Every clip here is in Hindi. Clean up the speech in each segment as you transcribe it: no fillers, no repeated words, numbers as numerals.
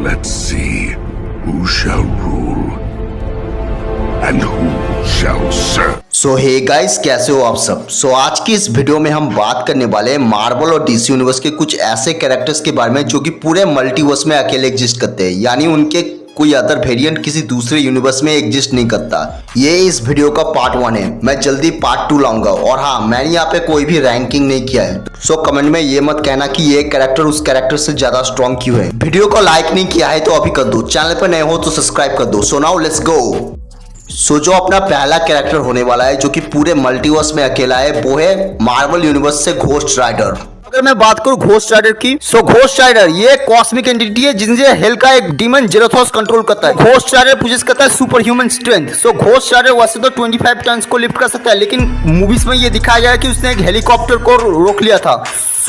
Let's see who shall rule and who shall serve. So hey guys, कैसे हो आप सब। आज की इस वीडियो में हम बात करने वाले हैं मार्वल और डीसी यूनिवर्स के कुछ ऐसे कैरेक्टर्स के बारे में जो कि पूरे मल्टीवर्स में अकेले एग्जिस्ट करते हैं, यानी उनके कोई अदर वेरिएंट किसी दूसरे यूनिवर्स में एग्जिस्ट नहीं करता। ये इस वीडियो का पार्ट 1 है, मैं जल्दी पार्ट 2 लाऊंगा। और हाँ, मैंने यहाँ पे कोई भी रैंकिंग नहीं किया है, सो कमेंट में ये मत कहना कि ये कैरेक्टर उस कैरेक्टर से ज्यादा स्ट्रॉन्ग क्यों है। वीडियो को लाइक नहीं किया है तो अभी कर दो, चैनल पर नए हो तो सब्सक्राइब कर दो। So now let's go. जो अपना पहला कैरेक्टर होने वाला है जो कि पूरे मल्टीवर्स में अकेला है, वो है मार्वल यूनिवर्स से घोस्ट राइडर। अगर मैं बात करूं घोस्ट राइडर की, घोस्ट राइडर ये कॉस्मिक एंटिटी है जिनसे हेल का एक डीमन जेरोथोस कंट्रोल करता है। घोस्ट राइडर पोजेस करता है superhuman strength. Ghost rider वैसे तो 25 टन को लिफ्ट कर सकता है, लेकिन मूवीज में ये दिखाया गया है कि उसने एक हेलीकॉप्टर को रोक लिया था।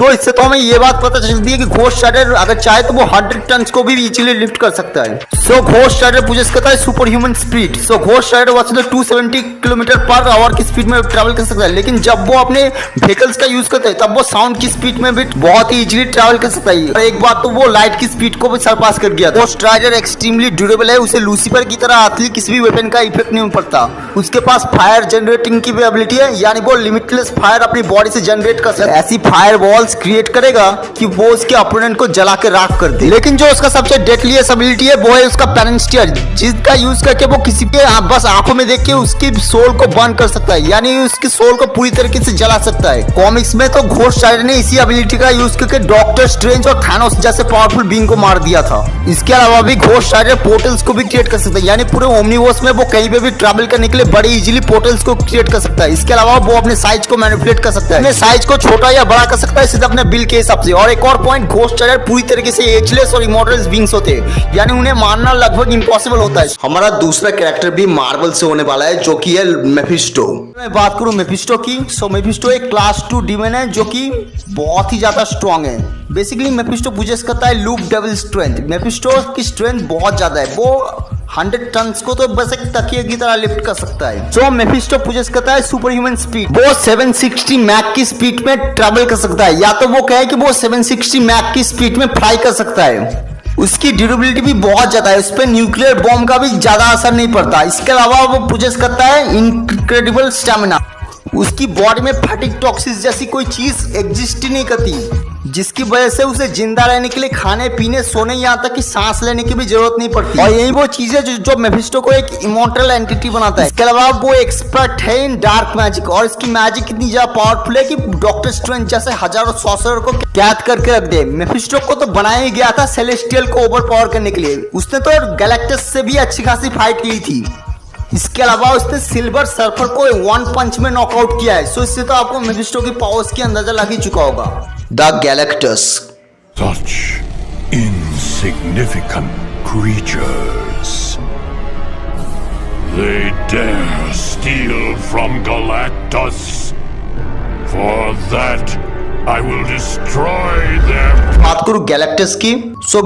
इससे तो हमें ये बात पता चलती है कि घोस्ट राइडर अगर चाहे तो वो 100 टन को भी इजीली लिफ्ट कर सकता है। घोस्ट राइडर पोजेस करता है superhuman speed. Ghost rider वैसे तो 270 किलोमीटर पर आवर की स्पीड में ट्रैवल कर सकता है, लेकिन जब वो अपने व्हीकल्स का यूज करता है तब वो साउंड की स्पीड में भी बहुत ही इजीली ट्रैवल कर सकता है। और एक बात तो वो लाइट की स्पीड को भी सरपास कर गया। घोस्ट राइडर एक्सट्रीमली ड्यूरेबल है, उसे लूसीफर की तरह असली किसी भी वेपन का इफेक्ट नहीं पड़ता। उसके पास फायर जनरेटिंग की भी एबिलिटी है, यानी वो लिमिटलेस फायर अपनी बॉडी से जनरेट कर सकता है। ऐसी फायर वॉल्स क्रिएट करेगा कि वो उसके अपोनेंट को जला के राख कर दे। लेकिन जो उसका सबसे डेडलीस्ट एबिलिटी है वो है उसका पेनिस्टियर, जिसका यूज करके वो किसी के बस आंखों में देख के उसकी सोल को बर्न कर सकता है, यानी उसकी सोल को पूरी तरीके से जला सकता है। कॉमिक्स में तो घोस्ट राइडर ने इसी एबिलिटी का यूज करके डॉक्टर स्ट्रेंज और थानोस जैसे पावरफुल बीइंग को मार दिया था। इसके अलावा भी घोस्ट राइडर पोर्टल्स को भी क्रिएट कर सकता है, यानी पूरे ओमनीवर्स में वो कहीं पे भी ट्रैवल करने के लिए बड़े इजीली पोर्टल्स को क्रिएट कर सकता है। इसके अलावा वो अपने साइज को मैनिपुलेट कर सकता है, अपने साइज को छोटा या बड़ा कर सकता है सीधा अपने बिल के हिसाब से। और एक और पॉइंट, घोस्ट राइडर पूरी तरीके से एजलेस और इमॉर्टल बीइंग्स होते हैं, यानी उन्हें मारना लगभग इम्पॉसिबल होता है। हमारा दूसरा कैरेक्टर भी मार्वल से होने वाला है जो कि है मेफिस्टो। मैं बात करूं मेफिस्टो की, मेफिस्टो एक क्लास 2 डीमन है जो कि बहुत ही ज्यादा स्ट्रॉन्ग है। बेसिकली मेफिस्टो पोजेस करता है लूप डेविल स्ट्रेंथ। मेफिस्टो की स्ट्रेंथ बहुत ज्यादा है, वो 100 टन को तो बस एक तकिए की तरह लिफ्ट कर सकता है। मेफिस्टो पोजेस करता है सुपर ह्यूमन स्पीड। वो 760 मैक की स्पीड में ट्रैवल कर सकता है, या तो वो कहे कि वो 760 मैक की स्पीड में फ्लाई कर सकता है। उसकी ड्यूरेबिलिटी भी बहुत ज्यादा है, उस पर न्यूक्लियर बॉम्ब का भी ज्यादा असर नहीं पड़ता। इसके अलावा वो पोजेस करता है इनक्रेडिबल स्टैमिना। उसकी बॉडी में फैटिग टॉक्सिस जैसी कोई चीज एग्जिस्ट ही नहीं करती, जिसकी वजह से उसे जिंदा रहने के लिए खाने पीने सोने यहाँ तक कि सांस लेने की भी जरूरत नहीं पड़ती। और यही वो चीज है जो मेफिस्टो को एक इमॉर्टल एंटिटी बनाता है। इसके अलावा वो एक्सपर्ट है इन डार्क मैजिक, और इसकी मैजिक इतनी ज्यादा पावरफुल है कि डॉक्टर स्ट्रेंज जैसे हजारों सॉर्सरर को कैद करके रख दे। मेफिस्टो को तो बनाया ही गया था सेलेस्टियल को ओवर पावर करने के लिए, उसने तो गैलेक्टस से भी अच्छी खासी फाइट की थी। इसके अलावा उसने सिल्वर सर्फर को 1 पंच में नॉकआउट किया है। इससे तो आपको मेफिस्टो की पावर्स की अंदाजा लग ही चुका होगा। The Galactus. Such insignificant creatures. They dare steal from Galactus. For that, I will destroy them. बात करूं गैलेक्टस की,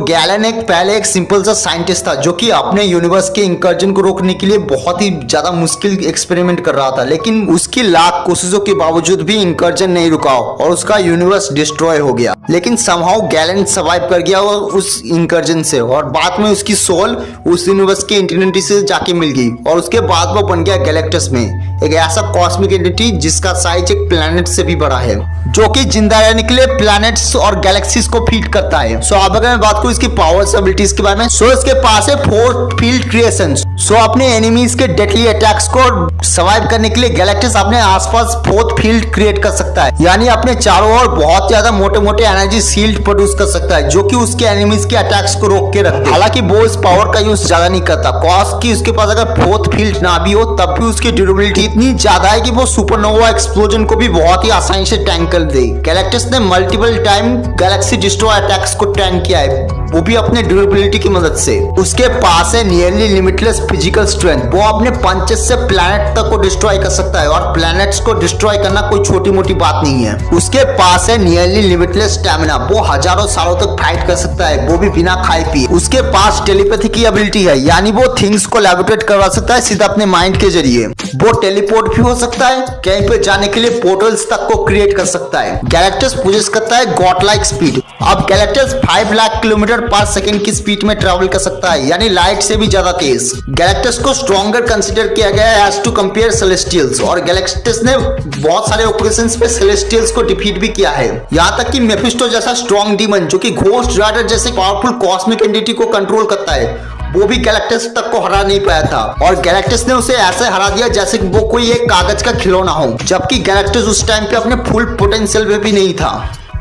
गैलन पहले एक सिंपल सा साइंटिस्ट था जो कि अपने यूनिवर्स के इंकर्जन को रोकने के लिए बहुत ही ज्यादा मुश्किल एक्सपेरिमेंट कर रहा था, लेकिन उसकी लाख कोशिशों के बावजूद भी इंकर्जन नहीं रुका और उसका यूनिवर्स डिस्ट्रॉय हो गया। लेकिन समहाउ गैलन सर्वाइव कर गया उस इंकर्जन से, और बाद में उसकी सोल उस यूनिवर्स की एंटिटी से जाके मिल गई, और उसके बाद वो बन गया गैलेक्टस में एक ऐसा कॉस्मिक एंटिटी जिसका साइज एक प्लैनेट से भी बड़ा है, जो कि जिंदा रहने के लिए प्लैनेट्स और गैलेक्सीज को फीड करता है। अब अगर मैं बात करूं इसकी पावर्स एबिलिटीज के बारे में, इसके पास है फोर्थ फील्ड क्रिएशन। अपने एनिमीज के डेडली अटैक्स को सर्वाइव करने के लिए गैलेक्टस अपने आसपास फोर्थ फील्ड क्रिएट कर सकता है, यानी अपने चारों ओर बहुत ज्यादा मोटे मोटे एनर्जी शील्ड प्रोड्यूस कर सकता है, जो कि उसके एनिमीज के अटैक्स को रोक के रखते हैं। हालांकि वो इस पावर का यूज ज्यादा नहीं करता, कॉज की उसके पास अगर फोर्थ फील्ड ना भी हो तब भी उसकी ड्यूरेबिलिटी इतनी ज्यादा है कि वो सुपरनोवा एक्सप्लोजन को भी बहुत ही आसानी से टैंक कर दे। गैलेक्टस ने multiple time Galaxy destroy attacks को टैंक किया है, वो भी अपने ड्यूरेबिलिटी की मदद से। उसके पास है नियरली लिमिटलेस फिजिकल स्ट्रेंथ। वो अपने पंचेस से प्लैनेट तक को डिस्ट्रॉय कर सकता है, और प्लैनेट्स को डिस्ट्रॉय करना कोई छोटी मोटी बात नहीं है। उसके पास है नियरली लिमिटलेस स्टैमिना। वो हजारों सालों तक फाइट कर सकता है, वो भी बिना खाए पिए। उसके पास टेलीपैथी की एबिलिटी है, यानी वो थिंग्स को लैबोरेट करवा सकता है सीधा अपने माइंड के जरिए। वो टेलीपोर्ट भी हो सकता है, कहीं पे जाने के लिए पोर्टल्स तक को क्रिएट कर सकता है। गैलेक्टस पोजेस करता है गॉड लाइक स्पीड। अब गैलेक्टस 5 लाख किलोमीटर पर सेकंड की स्पीड में ट्रैवल कर सकता है, यानी लाइट से भी ज्यादा तेज। गैलेक्टस को स्ट्रॉन्गर कंसीडर किया गया है एज टू कंपेयर सेलेस्टियल्स, और गैलेक्टस ने बहुत सारे ओकेजन्स पे सेलेस्टियल्स को डिफीट भी किया है। यहाँ तक कि मेफिस्टो जैसा स्ट्रॉन्ग डीमन जो कि घोस्ट राइडर जैसे पावरफुल कॉस्मिक एंटिटी को कंट्रोल करता है, वो भी गैलेक्टस तक को हरा नहीं पाया था, और गैलेक्टस ने उसे ऐसे हरा दिया जैसे कि वो कोई एक कागज का खिलौना हो, जबकि गैलेक्टस उस टाइम पे अपने फुल पोटेंशियल पे भी नहीं था।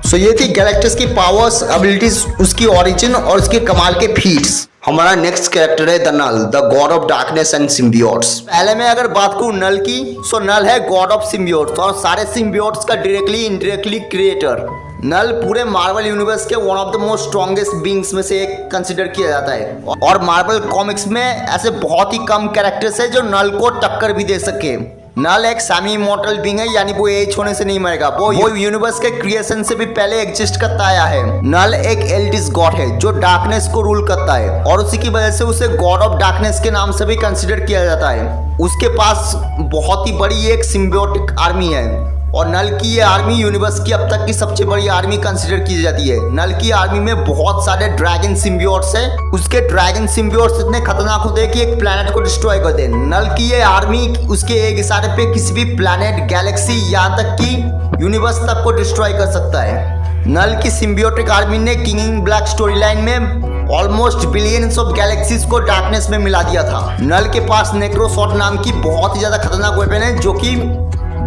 सो ये थी गैलेक्टस की पावर्स, एबिलिटीज, उसकी ओरिजिन और उसके कमाल के फीट्स। हमारा नेक्स्ट कैरेक्टर है the Knull, the god of darkness and symbiotes. पहले मैं अगर बात करूं नल की, सो नल है गॉड ऑफ सिम्बियोट्स और सारे सिम्बियोट्स का डायरेक्टली इनडायरेक्टली क्रिएटर। नल पूरे मार्वल यूनिवर्स के one of the most strongest beings में से एक कंसीडर किया जाता है, और मार्वल कॉमिक्स में ऐसे बहुत ही कम कैरेक्टर्स है जो नल को टक्कर भी दे सके। नल एक सेमी इमॉर्टल बीइंग है, यानी वो एज होने से नहीं मरेगा, वो यूनिवर्स के क्रिएशन से भी पहले एग्जिस्ट करता आया है। नल एक एल्डिस गॉड है जो डार्कनेस को रूल करता है, और उसी की वजह से उसे गॉड ऑफ डार्कनेस के नाम से भी कंसीडर किया जाता है। उसके पास बहुत ही बड़ी एक सिम्बियोटिक आर्मी है, और नल की ये आर्मी यूनिवर्स की अब तक की सबसे बड़ी आर्मी कंसीडर की जाती है। नल की आर्मी में बहुत सारे ड्रैगन सिम्बियोट्स है। उसके ड्रैगन सिम्बियोट्स इतने खतरनाक होते हैं कि एक प्लैनेट को डिस्ट्रॉय कर दे। नल की ये आर्मी उसके एक इशारे पे किसी भी प्लैनेट, गैलेक्सी, यहाँ तक कि यूनिवर्स तक को डिस्ट्रॉय कर सकता है। नल की सिम्बियोटिक आर्मी ने king in black story line में ऑलमोस्ट बिलियंस ऑफ गैलेक्सीज को डार्कनेस में मिला दिया था। नल के पास नेक्रोसॉट नाम की बहुत ही ज्यादा खतरनाक वेपन है जो कि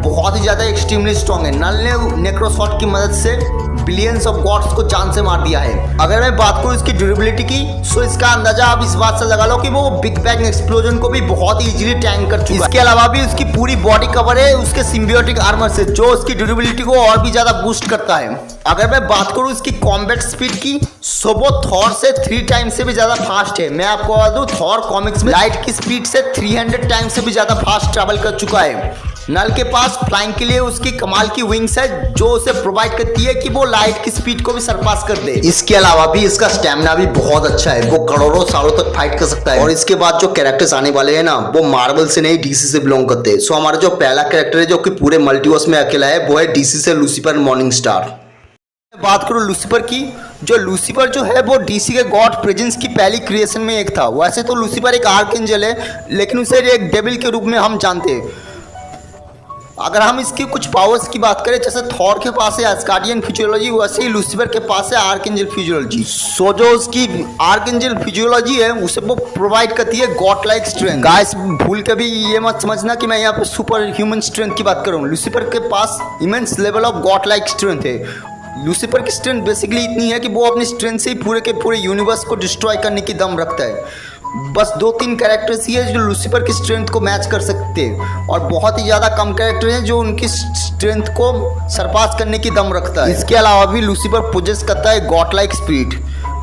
बहुत ही ज्यादा एक्सट्रीमली स्ट्रॉन्ग है। नल ने नेक्रोसॉट की मदद से बिलियंस ऑफ गॉड्स को जान से मार दिया है। अगर मैं बात करूं इसकी ड्यूरेबिलिटी की, सो इसका अंदाजा आप इस बात से लगा लो कि वो बिग बैंग एक्सप्लोजन को भी बहुत ही इजीली टैंक कर चुका है। इसके अलावा भी उसकी पूरी बॉडी कवर है उसके सिम्बियोटिक आर्मर से, जो उसकी ड्यूरेबिलिटी को और भी ज्यादा बूस्ट करता है। अगर मैं बात करूं इसकी कॉम्बैट स्पीड की, सो वो थॉर से 3 टाइम्स से भी ज्यादा फास्ट है। मैं आपको बता दूं, थॉर कॉमिक्स में लाइट की स्पीड से 300 टाइम्स से भी ज्यादा फास्ट ट्रैवल कर चुका है। नल के पास फ्लाइंग के लिए उसकी कमाल की विंग्स है जो उसे प्रोवाइड करती है कि वो लाइट की स्पीड को भी सरपास कर दे। इसके अलावा भी इसका स्टैमिना भी बहुत अच्छा है, वो करोड़ों सालों तक फाइट कर सकता है। और इसके बाद जो कैरेक्टर्स आने वाले हैं ना, वो मार्वल से नहीं डीसी से बिलोंग करते हैं। सो हमारा जो पहला कैरेक्टर है जो कि पूरे मल्टीवर्स में अकेला है, वो है डीसी से लूसीफर मॉर्निंग स्टार। बात करूं लूसीफर की, जो लूसीफर जो है वो डीसी के गॉड प्रेजेंस की पहली क्रिएशन में एक था। वैसे तो लूसीफर एक आर्कएंजल है, लेकिन उसे एक डेविल के रूप में हम जानते हैं। अगर हम इसकी कुछ पावर्स की बात करें, जैसे थॉर के पास है एस्गार्डियन फिजियोलॉजी, वैसे ही लूसीफर के पास है आर्कएंजल फिजियोलॉजी। सो जो उसकी आर्कएंजल फिजियोलॉजी है उसे वो प्रोवाइड करती है गॉड लाइक स्ट्रेंथ। गाइस भूल के भी ये मत समझना कि मैं यहाँ पे सुपर ह्यूमन स्ट्रेंथ की बात कर रहा हूँ। लूसीफर के पास immense level of god like strength है। लूसीफर की स्ट्रेंथ बेसिकली इतनी है कि वो अपनी स्ट्रेंथ से ही पूरे के पूरे यूनिवर्स को डिस्ट्रॉय करने की दम रखता है। बस 2-3 कैरेक्टर्स ही है जो लूसीफर की स्ट्रेंथ को मैच कर सकते हैं, और बहुत ही ज़्यादा कम कैरेक्टर हैं जो उनकी स्ट्रेंथ को सरपास करने की दम रखता है। इसके अलावा भी लूसीफर पोजेस करता है God like speed.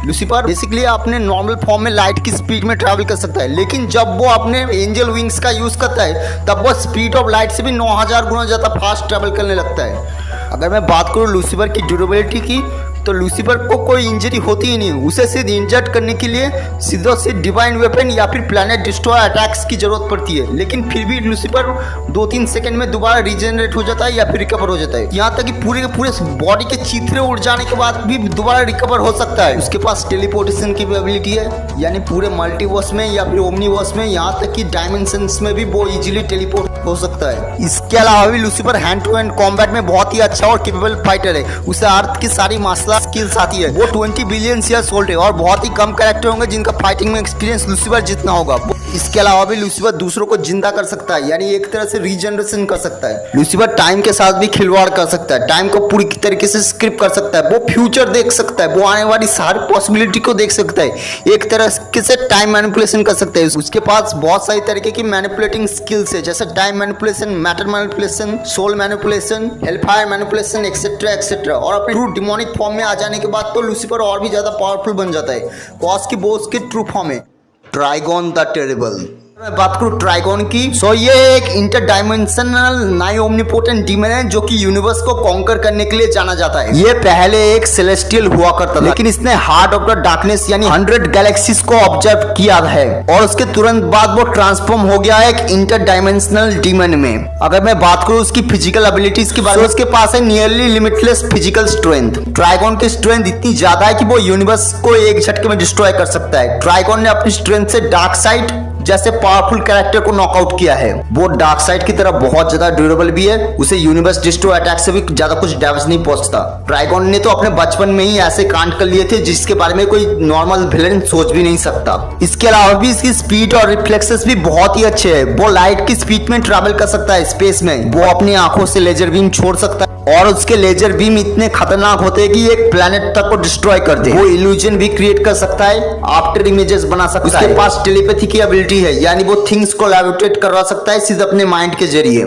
Lucifer basically अपने नॉर्मल फॉर्म में लाइट की स्पीड में ट्रैवल कर सकता है, लेकिन जब वो अपने एंजल विंग्स का यूज़ करता है तब वो स्पीड ऑफ लाइट से भी 9000 गुना ज़्यादा फास्ट ट्रैवल करने लगता है। अगर मैं बात करूँ लूसीफर की ड्यूरेबिलिटी की, तो लूसीफर को कोई इंजरी होती ही नहीं। उसे सिर्फ इंजर्ड करने के लिए सीधे से डिवाइन वेपन या फिर प्लैनेट डिस्ट्रॉय अटैक्स की जरूरत पड़ती है, लेकिन फिर भी लूसीफर 2-3 सेकंड में दोबारा रीजनरेट हो जाता है या फिर रिकवर हो जाता है। यहाँ तक कि पूरे के पूरे बॉडी के चीथड़े उड़ जाने के बाद भी दोबारा रिकवर हो सकता है। उसके पास टेलीपोर्टेशन की एबिलिटी है, यानी पूरे मल्टीवर्स में या फिर ओमनीवर्स में, यहाँ तक कि डायमेंशंस में भी वो इजीली टेलीपोर्ट हो सकता है। इसके अलावा भी Lucifer hand to hand combat में बहुत ही अच्छा और कैपेबल फाइटर है। उसे अर्थ की सारी मार्शल स्किल्स आती है। वो 20 बिलियन ईयर्स ओल्ड है, और बहुत ही कम कैरेक्टर होंगे जिनका फाइटिंग में एक्सपीरियंस लूसीफर जितना होगा। इसके अलावा भी लूसीफर दूसरों को जिंदा कर सकता है, यानी एक तरह से रीजनरेशन कर सकता है। लूसीफर टाइम के साथ भी खिलवाड़ कर सकता है, टाइम को पूरी तरीके से स्क्रिप्ट कर सकता है। वो फ्यूचर देख सकता है, वो आने वाली सारी पॉसिबिलिटी को देख सकता है, एक तरह से टाइम मैनिपुलेशन कर सकता है। उसके पास बहुत सारी तरीके की मैनिपुलेटिंग स्किल्स है, जैसे time manipulation, matter manipulation, soul manipulation, hellfire manipulation, etcetera etcetera. और अपने ट्रू डिमोनिक फॉर्म में आ जाने के बाद तो लूसीफर और भी ज्यादा पावरफुल बन जाता है। कॉस की बोस की ट्रू फॉर्म है ट्राइगॉन द टेरेबल। मैं बात करूं ट्राइगॉन की, सो ये एक इंटर डायमेंशनल नाई ओमनीपोटेंट डीमन है जो कि यूनिवर्स को कॉन्कर करने के लिए जाना जाता है। ये पहले एक सेलेस्टियल हुआ करता था, लेकिन इसने हार्ट ऑफ द डार्कनेस यानी 100 गैलेक्सीज को ऑब्जर्व किया है और उसके तुरंत बाद वो ट्रांसफॉर्म हो गया एक इंटर डायमेंशनल डीमन में। अगर मैं बात करूं उसकी फिजिकल एबिलिटीज की बात, तो उसके पास है nearly limitless physical strength. Trigon की स्ट्रेंथ इतनी ज्यादा है कि वो यूनिवर्स को एक झटके में डिस्ट्रॉय कर सकता है। ट्राइगॉन ने अपनी स्ट्रेंथ से डार्क साइड जैसे पावरफुल कैरेक्टर को नॉकआउट किया है। वो डार्क साइड की तरह बहुत ज्यादा ड्यूरेबल भी है, उसे यूनिवर्स डिस्ट्रॉय अटैक से भी ज्यादा कुछ डैमेज नहीं पहुंचता। ट्राइगॉन ने तो अपने बचपन में ही ऐसे कांड कर लिए थे जिसके बारे में कोई नॉर्मल विलेन सोच भी नहीं सकता। इसके अलावा भी इसकी स्पीड और रिफ्लेक्सेस भी बहुत ही अच्छे है। वो लाइट की स्पीड में ट्रैवल कर सकता है स्पेस में। वो अपनी आंखों से लेजर बीम छोड़ सकता है और उसके लेजर बीम इतने खतरनाक होते हैं कि एक प्लेनेट तक को डिस्ट्रॉय कर दे। वो इल्यूजन भी क्रिएट कर सकता है, आफ्टर इमेजेस बना सकता है। उसके पास टेलीपैथी की एबिलिटी है, यानी वो थिंग्स को लेविटेट करवा सकता है सिर्फ अपने माइंड के जरिए।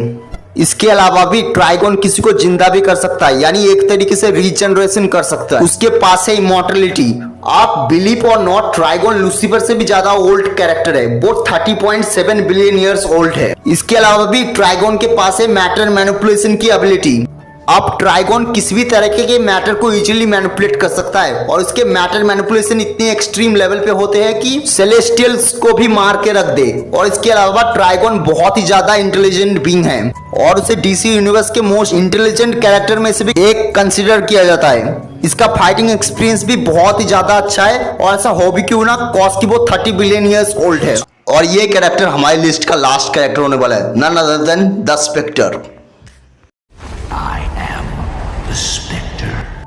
इसके अलावा भी ट्राइगॉन किसी को जिंदा भी कर सकता है, यानी एक तरीके से रीजनरेशन कर सकता है। उसके पास है इमॉर्टलिटी। आप बिलीव और नॉट, ट्राइगॉन लूसीफर से भी ज्यादा ओल्ड कैरेक्टर है। वो 30.7 बिलियन ईयर्स ओल्ड है। इसके अलावा भी ट्राइगॉन के पास है मैटर मैनिपुलेशन की एबिलिटी। अब ट्राइगॉन किसी भी तरीके के मैटर को इजीली मैनिपुलेट कर सकता है और इसके मैटर मैनिपुलेशन इतने एक्सट्रीम लेवल पे होते हैं कि सेलेस्टियल्स को भी मार के रख दे। और इसके अलावा ट्राइगॉन बहुत ही ज्यादा इंटेलिजेंट बीइंग है और उसे डीसी यूनिवर्स के मोस्ट इंटेलिजेंट कैरेक्टर में से भी एक कंसिडर किया जाता है। इसका फाइटिंग एक्सपीरियंस भी बहुत ही ज्यादा अच्छा है और ऐसा हो भी क्यों ना, कॉज की वो 30 बिलियन ईयर्स ओल्ड है। और ये कैरेक्टर हमारी लिस्ट का लास्ट कैरेक्टर होने वाला है, none other than the Spectre.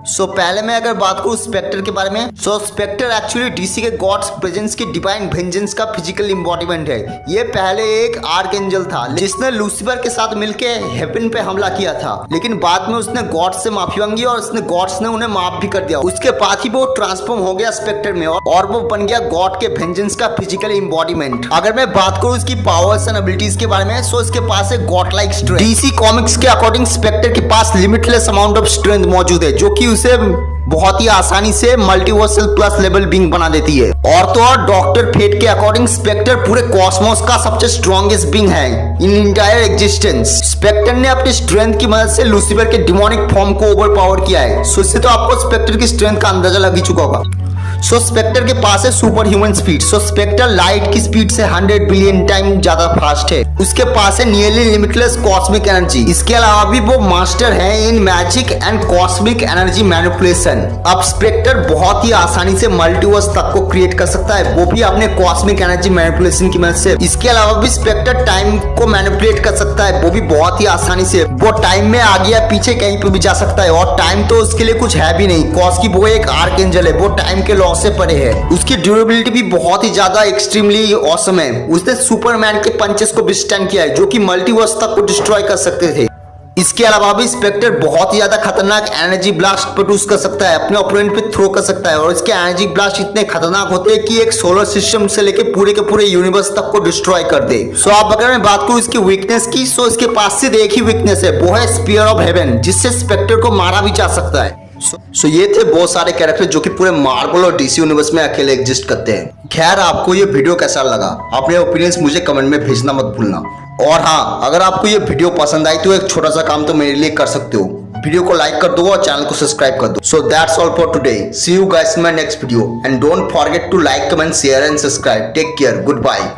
So पहले मैं अगर बात करूं स्पेक्टर के बारे में, सो स्पेक्टर एक्चुअली डीसी के गॉड्स प्रेजेंस की डिवाइन वेंजेंस का फिजिकल एम्बॉडीमेंट है। ये पहले एक आर्कएंजल था जिसने लूसीफर के साथ मिलके हेवन पे हमला किया था, लेकिन बाद में उसने गॉड्स से माफी मांगी और उसने गॉड्स ने उन्हें माफ भी कर दिया। उसके बाद ही वो ट्रांसफॉर्म हो गया स्पेक्टर में और वो बन गया गॉड के वेंजेंस का फिजिकल एम्बॉडीमेंट। अगर मैं बात करूं इसकी पावर्स एंड एबिलिटीज के बारे में, सो इसके पास है God like strength. DC comics के अकॉर्डिंग स्पेक्टर के पास लिमिटलेस अमाउंट ऑफ स्ट्रेंथ मौजूद है जो कि उसे बहुत ही आसानी से मल्टीवर्सल प्लस लेवल बीइंग बना देती है। और तो और डॉक्टर फेट के अकॉर्डिंग स्पेक्टर पूरे कॉस्मोस का सबसे स्ट्रॉन्गेस्ट बीइंग है इन इंटायर एग्जिस्टेंस। स्पेक्टर ने अपनी स्ट्रेंथ की मदद से लूसीफर के डिमोनिक फॉर्म को ओवरपावर किया है। सो इससे तो आपको स्पेक्टर की स्ट्रेंथ का अंदाजा लग ही चुका होगा। सो स्पेक्टर के पास है सुपर ह्यूमन स्पीड। सो स्पेक्टर लाइट की स्पीड से 100 बिलियन टाइम ज्यादा फास्ट है। उसके पास है नियरली लिमिटलेस कॉस्मिक एनर्जी। इसके अलावा भी वो मास्टर है in magic and cosmic energy manipulation. अब स्पेक्टर बहुत ही आसानी से मल्टीवर्स तक को क्रिएट कर सकता है, वो भी अपने कॉस्मिक एनर्जी मैनिपुलेशन की मदद से। इसके अलावा भी स्पेक्टर टाइम को मैनिपुलेट कर सकता है, वो भी बहुत ही आसानी से। वो टाइम में आगे या पीछे कहीं पे भी जा सकता है और टाइम तो उसके लिए कुछ है भी नहीं, कॉज की वो एक आर्कएंजल है, वो टाइम के लॉ से परे है। उसकी ड्यूरेबिलिटी भी बहुत ही ज्यादा एक्सट्रीमली ऑसम है। उसने सुपरमैन के पंचेस को विथस्टैंड किया है जो कि मल्टीवर्स तक को डिस्ट्रॉय कर सकते थे। इसके अलावा भी स्पेक्टर बहुत ही ज्यादा खतरनाक एनर्जी ब्लास्ट प्रोड्यूस कर सकता है, अपने ओपोनेंट पे थ्रो कर सकता है और इसके एनर्जी ब्लास्ट इतने खतरनाक होते हैं कि एक सोलर सिस्टम से लेके पूरे के पूरे यूनिवर्स तक को डिस्ट्रॉय कर दे। सो अब अगर मैं बात करूं इसकी वीकनेस की, सो इसके पास सिर्फ एक ही वीकनेस है, वो है स्पीयर ऑफ हेवन, जिससे स्पेक्टर को मारा भी जा सकता है। सो ये थे बहुत सारे कैरेक्टर जो कि पूरे मार्वल और डीसी यूनिवर्स में अकेले एग्जिस्ट करते हैं। खैर, आपको ये वीडियो कैसा लगा, अपने ओपिनियंस मुझे कमेंट में भेजना मत भूलना। और हाँ, अगर आपको ये वीडियो पसंद आई तो एक छोटा सा काम तो मेरे लिए कर सकते हो, वीडियो को लाइक कर दो और चैनल को सब्सक्राइब कर दो। So that's all for today, see you guys in my next video and don't forget to like, comment, share and subscribe. Take care, good bye.